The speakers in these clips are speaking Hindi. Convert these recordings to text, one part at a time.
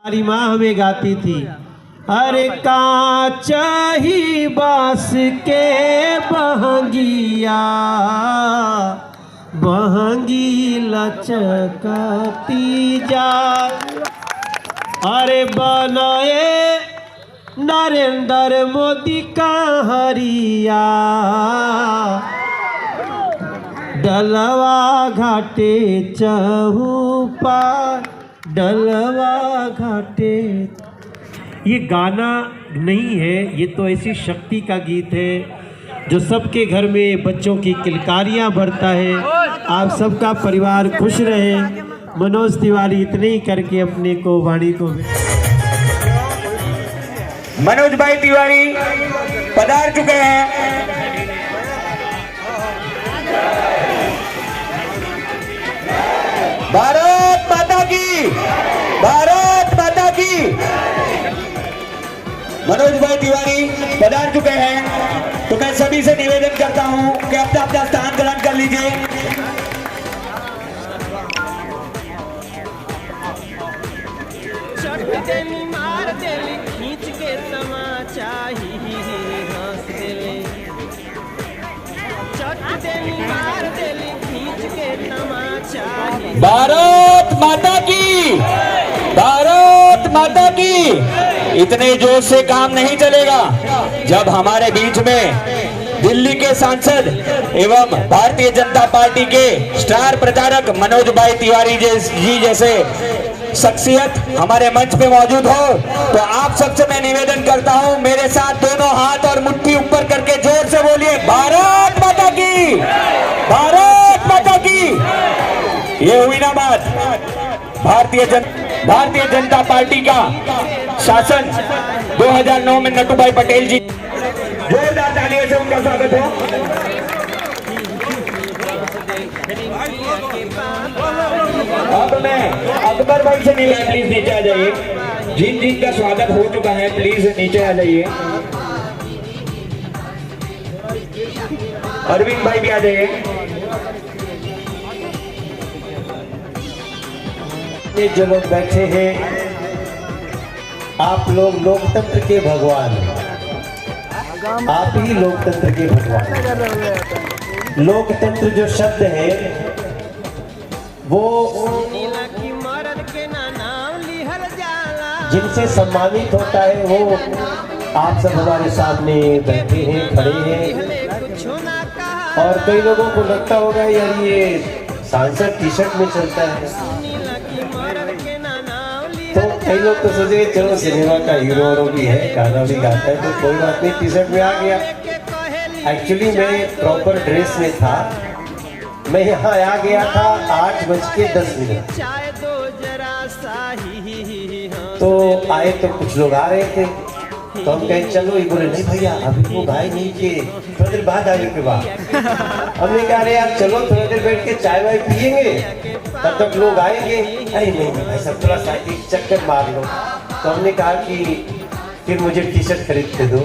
हमारी माँ हमें गाती थी, अरे कांच ही बास के बहंगिया, बहंगी लचकती जा। अरे बनाए नरेंद्र मोदी का हरिया, डलवा घाटे चहुपा, डलवा घाटे। ये गाना नहीं है, ये तो ऐसी शक्ति का गीत है जो सबके घर में बच्चों की किलकारियां भरता है। आप सबका परिवार खुश रहे। मनोज तिवारी इतने ही करके अपने को वाणी को मनोज भाई तिवारी पधार चुके हैं। भारत माता की, भारत माता की। मनोज भाई तिवारी पधार चुके हैं, तो मैं सभी से निवेदन करता हूं कि अपना अपना स्थान ग्रहण कर लीजिए। मार देली खींच के तमाचा ही हंस देले, मार देली खींच के तमाचा। भारत माता की, भारत माता की। इतने जोर से काम नहीं चलेगा। जब हमारे बीच में दिल्ली के सांसद एवं भारतीय जनता पार्टी के स्टार प्रचारक मनोज भाई तिवारी जी जैसे शख्सियत हमारे मंच पे मौजूद हो, तो आप सबसे मैं निवेदन करता हूं, मेरे साथ दोनों हाथ और मुट्ठी ऊपर करके जोर से बोलिए, भारत माता की, भारत माता की। ये हुई ना बात। भारतीय जनता पार्टी का शासन 2009 में नटू भाई पटेल जी, जोरदार तालियों से उनका स्वागत हो। अब मैं अकबर भाई से निवेदन, प्लीज नीचे आ जाइए। जिन जिन का स्वागत हो चुका है प्लीज नीचे आ जाइए। अरविंद भाई भी आ जाइए। ये जो लोग बैठे हैं, आप लोग लोकतंत्र के भगवान, आप ही लोकतंत्र के भगवान। लोकतंत्र जो शब्द है वो जिनसे सम्मानित होता है, वो आप सब हमारे सामने बैठे हैं, खड़े हैं। और कई लोगों को लगता होगा यार ये सांसद टी शर्ट में चलता है, तो कई लोग तो सोचे चलो सिनेमा का हीरो भी है, गाना भी गाता है, तो कोई बात नहीं, टी शर्ट में आ गया। एक्चुअली मैं प्रॉपर ड्रेस में था, मैं यहाँ आ गया था 8:10। तो आए तो कुछ लोग आ रहे थे, तो हम कहे चलो, ये बोले नहीं भैया अभी वो भाई नहीं के थोड़ी देर बाद आने के बाद। हमने कहा अरे यार चलो थोड़ी देर बैठ के चाय वाय पियेंगे, तब तक लोग आएंगे। अरे नहीं भाई सब थोड़ा सा एक चक्कर मार लो। तो हमने कहा कि फिर मुझे टी शर्ट खरीद के दो।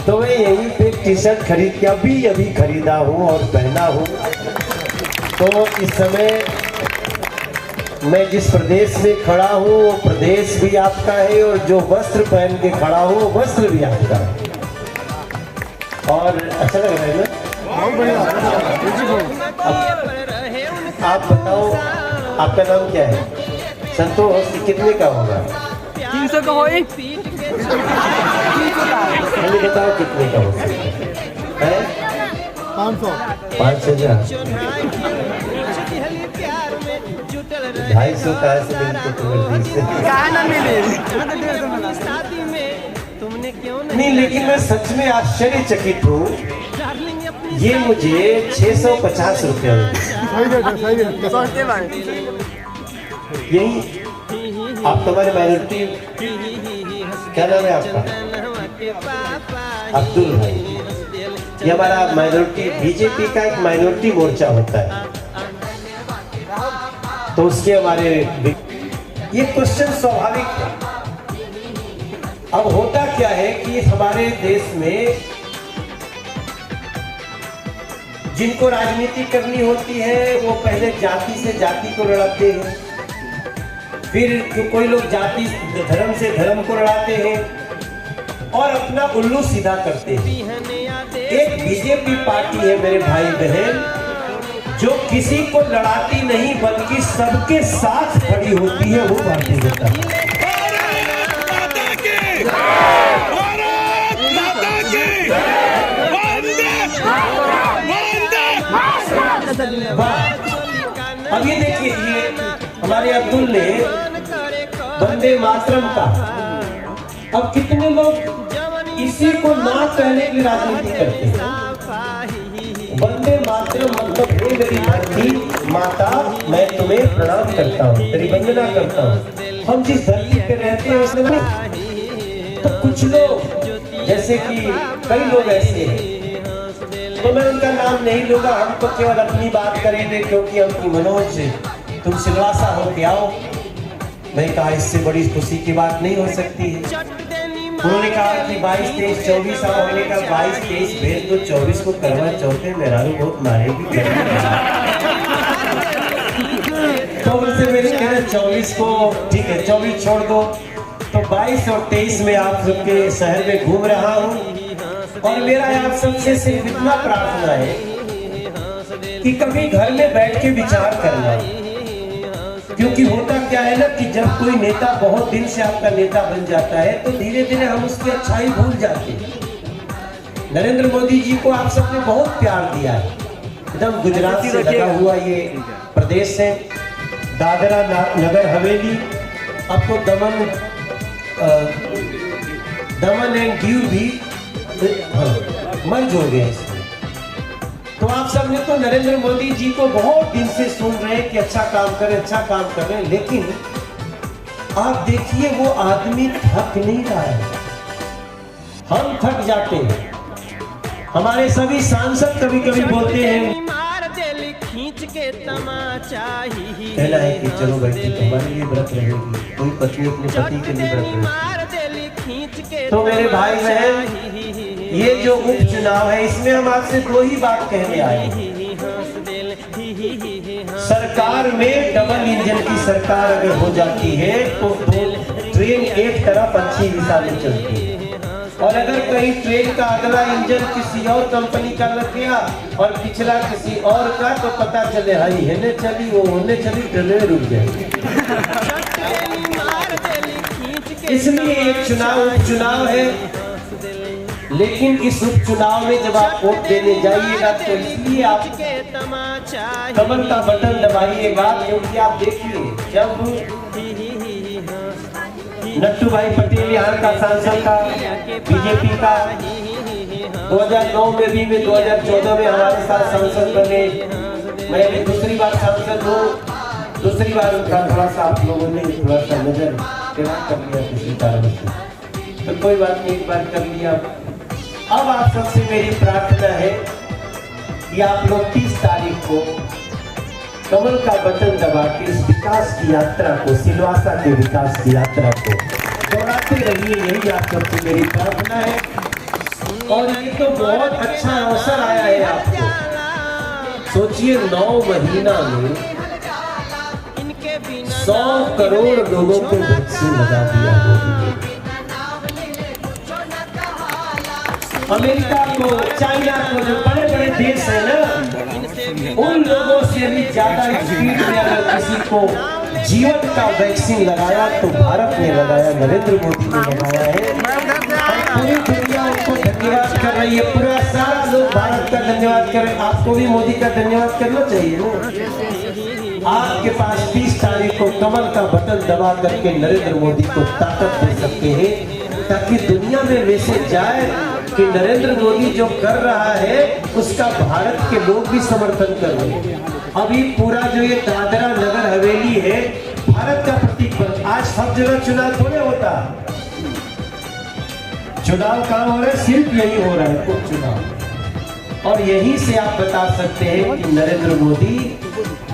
तो मैं यहीं पे टी शर्ट खरीद के अभी खरीदा हूँ और पहना हूँ। तो इस समय मैं जिस प्रदेश में खड़ा हूँ वो प्रदेश भी आपका है, और जो वस्त्र पहन के खड़ा हूँ वो वस्त्र भी आपका है। और अच्छा लग रहा है ना? आप बताओ आपका नाम क्या है? संतोष। कितने का होगा? 300 का हो। बताओ कितने का होगा? 500 हजार 250 का नहीं, लेकिन मैं सच में आश्चर्यचकित हूँ। ये मुझे 650 रुपया यही। आप तुम्हारे माइनॉरिटी, क्या नाम है आपका? अब्दुल भाई। ये हमारा माइनॉरिटी, बीजेपी का एक माइनॉरिटी मोर्चा होता है, तो उसके हमारे ये क्वेश्चन स्वाभाविक है। अब होता क्या है कि हमारे देश में जिनको राजनीति करनी होती है वो पहले जाति से जाति को लड़ाते हैं, फिर कोई लोग जाति धर्म से धर्म को लड़ाते हैं और अपना उल्लू सीधा करते हैं। एक बीजेपी पार्टी है मेरे भाई बहन, जो किसी को लड़ाती नहीं बल्कि सबके साथ खड़ी होती है, वो भारतीय जनता पार्टी। अब ये देखिए, ये हमारे अब्दुल ने वंदे मातरम का, अब कितने लोग इसी को ना कहने की राजनीति करते हैं। वंदे मातरम मतलब हे मेरी धरती माता, मैं तुम्हें प्रणाम करता हूँ, तेरी वंदना करता हूँ। हम जिस धरती पे रहते हैं उसमें तो कुछ लोग, जैसे कि कई लोग ऐसे हैं, तो मैं उनका नाम नहीं लूंगा, हम तो केवल अपनी बात करेंगे, क्योंकि हम मनोज तुम सिलवासा हो के आओ। मैं कहा इससे बड़ी खुशी की बात नहीं हो सकती है। उन्होंने कहा कि 22, 23, 24 आओ। मैंने कहा 22, 23 भेज दो, 24 को करवा चौथे मेरा बहुत मारेगी। तो उनसे मैंने कहा 24 को ठीक है, 24 छोड़ दो। तो 22 और 23 में आप सबके शहर में घूम रहा हूँ और मेरा आप सबसे सिर्फ इतना प्रार्थना है कि कभी घर में बैठ के विचार करना, क्योंकि होता क्या है ना कि जब कोई नेता बहुत दिन से आपका नेता बन जाता है तो धीरे धीरे हम उसकी अच्छाई भूल जाते हैं। नरेंद्र मोदी जी को आप सबने बहुत प्यार दिया है, एकदम गुजरात से लगा हुआ ये प्रदेश है, दादरा नगर हवेली, अब तो दमन एंड दीव भी मर्ज हो गया इसमें। तो आप सब ने तो नरेंद्र मोदी जी को बहुत दिन से सुन रहे हैं कि अच्छा काम करें, अच्छा काम कर रहे हैं, लेकिन आप देखिए वो आदमी थक नहीं रहा है, हम थक जाते हैं। हमारे सभी सांसद कभी कभी बोलते हैं, कहना है कि चलो बच्ची तुम्हारे लिए व्रत रहेगी, कोई पत्नी अपने पति के लिए व्रत रहेगी। तो मेरे भाई बहन, ये जो उपचुनाव है इसमें हम आपसे दो ही बात कहने आए हैं। सरकार में डबल इंजन की सरकार अगर हो जाती है तो ट्रेन एक तरफ अच्छी दिशा में चलती है, और अगर कहीं ट्रेन का अगला इंजन किसी और कंपनी का लग गया और पिछला किसी और का, तो पता चले हाई है चली वो होने चली, ट्रेन रुक जाएगी। इसलिए एक उपचुनाव है, लेकिन इस उपचुनाव में जब आप वोट देने जाइएगा तो इसलिए आप कमल का बटन दबाइएगा, क्योंकि आप देखिए जब नट्टू भाई पटेल यहाँ का सांसद था बीजेपी का, 2009 में भी, 2014 में हमारे साथ सांसद बने, मैं दूसरी बार सांसद हूँ, दूसरी बार उनका थोड़ा सा आप लोगों ने थोड़ा सा नजर टेढ़ा कर लिया किसी कारण से, तो कोई बात नहीं, एक बार कर लिया। अब आप सबसे मेरी प्रार्थना है कि आप लोग 30 तारीख को कमल का बटन दबा के इस विकास की यात्रा को, सिलवासा के विकास की यात्रा को दोहराते रहिए, यही आप सबसे मेरी प्रार्थना है। और ये तो बहुत अच्छा अवसर आया है आपको। सोचिए 9 महीना में 100 करोड़ लोगों को वैक्सीन लगा दिया मोदी ने। अमेरिका को, चाइना को, जो बड़े बड़े देश है ना, उन लोगों से भी ज्यादा स्पीड में अगर किसी को जीवन का वैक्सीन लगाया तो भारत ने लगाया, नरेंद्र मोदी ने लगाया है। और पूरी दुनिया उनको धन्यवाद कर रही है, पूरा सारा लोग भारत का धन्यवाद कर रहे हैं। आपको भी मोदी का धन्यवाद करना चाहिए ना। आपके पास 30 तारीख को कमल का बटन दबा करके नरेंद्र मोदी को ताकत दे सकते हैं, ताकि दुनिया में मैसेज जाए कि नरेंद्र मोदी जो कर रहा है उसका भारत के लोग भी समर्थन कर रहे हैं। अभी पूरा जो ये दादरा नगर हवेली है भारत का प्रतीक बन, आज सब जगह चुनाव थोड़े होता, चुनाव कहाँ हो रहा है, सिर्फ यही हो रहा है उपचुनाव। और यही से आप बता सकते हैं कि नरेंद्र मोदी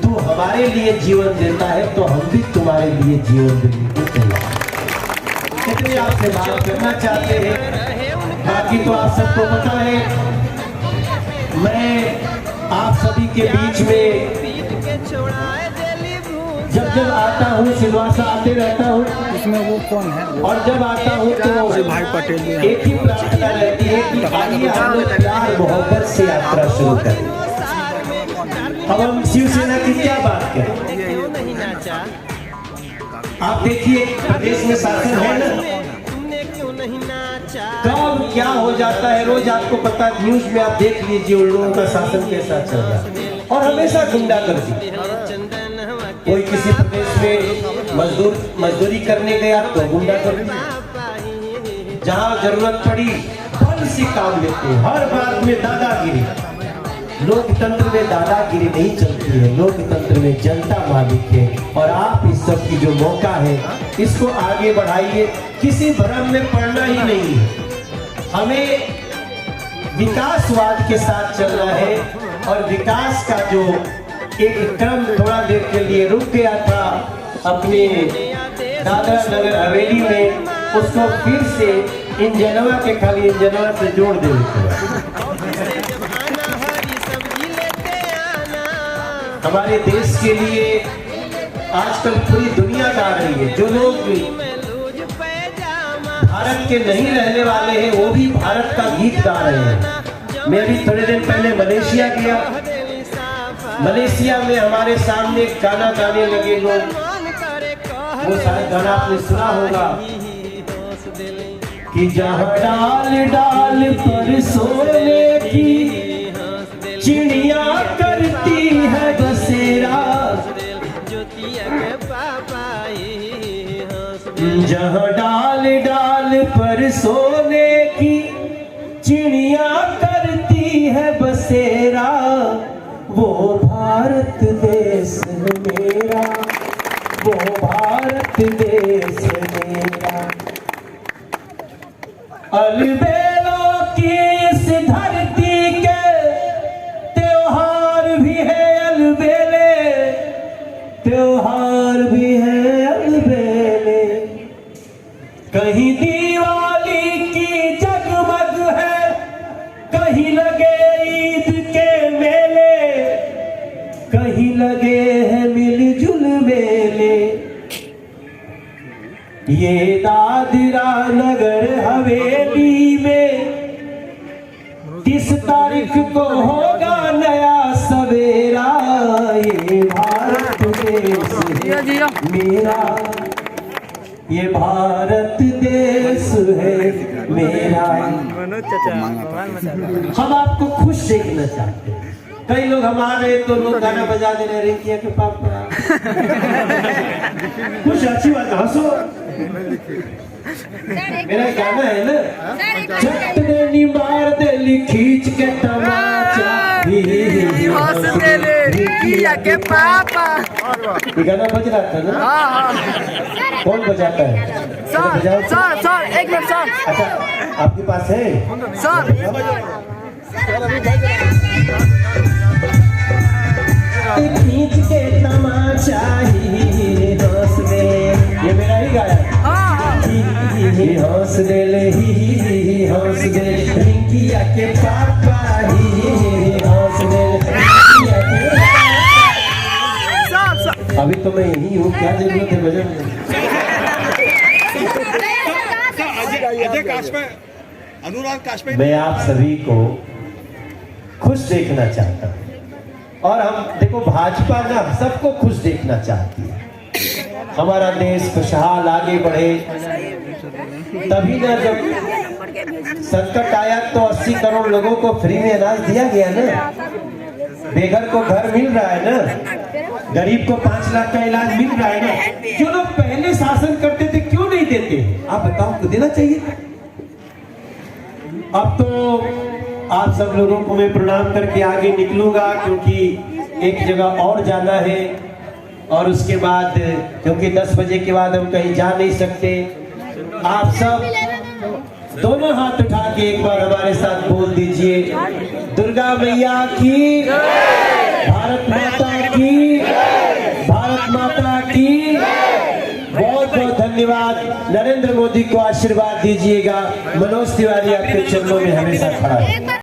तू हमारे लिए जीवन देता है तो हम भी तुम्हारे लिए जीवन देने को तैयार। इतने आपसे बात करना चाहते हैं, बाकी तो आप सबको पता है। मैं आप सभी के बीच में जब जब आता हूँ सिलवासा आते रहता हूँ, इसमें वो कौन है? और जब आता हूँ तो भाई पटेल जी हैं। एक ही प्रार्थना रहती है कि आइए हम लोग प्यार मोहब्बत से यात्रा शुरू करें। अब हम शिवसेना की क्या बात करें? आप देखिए प्रदेश में शासन है ना, कब क्या हो जाता है रोज आपको पता, न्यूज में आप देख लीजिए उन लोगों का शासन कैसा चल रहा है, और हमेशा गुंडागर्दी। कोई किसी प्रदेश में मजदूरी करने गया तो गुंडागर्दी, जहां जरूरत पड़ी बल से काम लेते हैं, हर बात में दादागिरी। लोकतंत्र में दादागिरी नहीं चलती है, लोकतंत्र में जनता मालिक है। और आप इस सब की जो मौका है इसको आगे बढ़ाइए, किसी भ्रम में पड़ना ही नहीं है। हमें विकासवाद के साथ चलना है, और विकास का जो एक क्रम थोड़ा देर के लिए रुक गया था अपने दादरा नगर हवेली में, उसको फिर से इंजनवा के खाली इंजनवा से जोड़ देना। हमारे देश के लिए आजकल पूरी दुनिया गा रही है। जो लोग भारत के नहीं रहने वाले हैं वो भी भारत का गीत गा रहे हैं। मैं अभी थोड़े दिन पहले मलेशिया गया, मलेशिया में हमारे सामने गाना गाने लगे लोग, वो शायद गाना आपने सुना होगा कि जहाँ डाल डाल पर सोने की चिड़िया करती है बसेरा, जहाँ डाल डाल पर सोने की चिड़िया करती है बसेरा, वो भारत देश है मेरा, वो भारत देश है मेरा। अलबेलों की इस धरती के त्योहार भी है अलबेले, त्योहार भी है अलबेले। कहीं दिवाली की जगमग है, कहीं लगे ईद के मेले, कहीं लगे हैं मिलजुल मेले। ये दादरा नगर हवेली में 30 तारीख को होगा नया सवेरा, ये भारत देश है मेरा, ये भारत देश है मेरा। हम आपको खुश देखना चाहते हैं। कई लोग हमारे तो लोग गाना बजा दे रहे रिंकिया के पापा कुछ अच्छी बात हंसो। मेरा गाना है ना, चटनी मार दे खींच के तमाचा के पापा, ये गाना बज रहा था ना, कौन बजाता है? सर एक मिनट सर। अच्छा आपके पास है सर? खींच के तमाचा ही हंस दे, ये मेरा ही गाया ही हंस दे ही हंस दे रिंकिया के पापा ही हंस दे रिंकिया के। अभी तो मैं यही हूँ, क्या जरूरत है भजन में? मैं आप सभी को खुश देखना चाहता हूँ, और हम देखो भाजपा ना सबको खुश देखना चाहती है। हमारा देश खुशहाल आगे बढ़े, तभी ना जब संकट आया तो 80 करोड़ लोगों को फ्री में अनाज दिया गया ना, बेघर को घर मिल रहा है ना, गरीब को 5 लाख का इलाज मिल रहा है ना। जो लोग पहले शासन करते थे क्यों नहीं देते? आप बताओ, तो देना चाहिए। अब तो आप सब लोगों को मैं प्रणाम करके आगे निकलूंगा, क्योंकि एक जगह और जाना है, और उसके बाद क्योंकि 10 बजे के बाद हम कहीं जा नहीं सकते। आप सब दोनों हाथ उठा के एक बार हमारे साथ बोल दीजिए, दुर्गा मैया की, भारत माता की, भारत माता की। बहुत बहुत धन्यवाद। नरेंद्र मोदी को आशीर्वाद दीजिएगा। मनोज तिवारी आपके चरणों में हमेशा खड़ा है।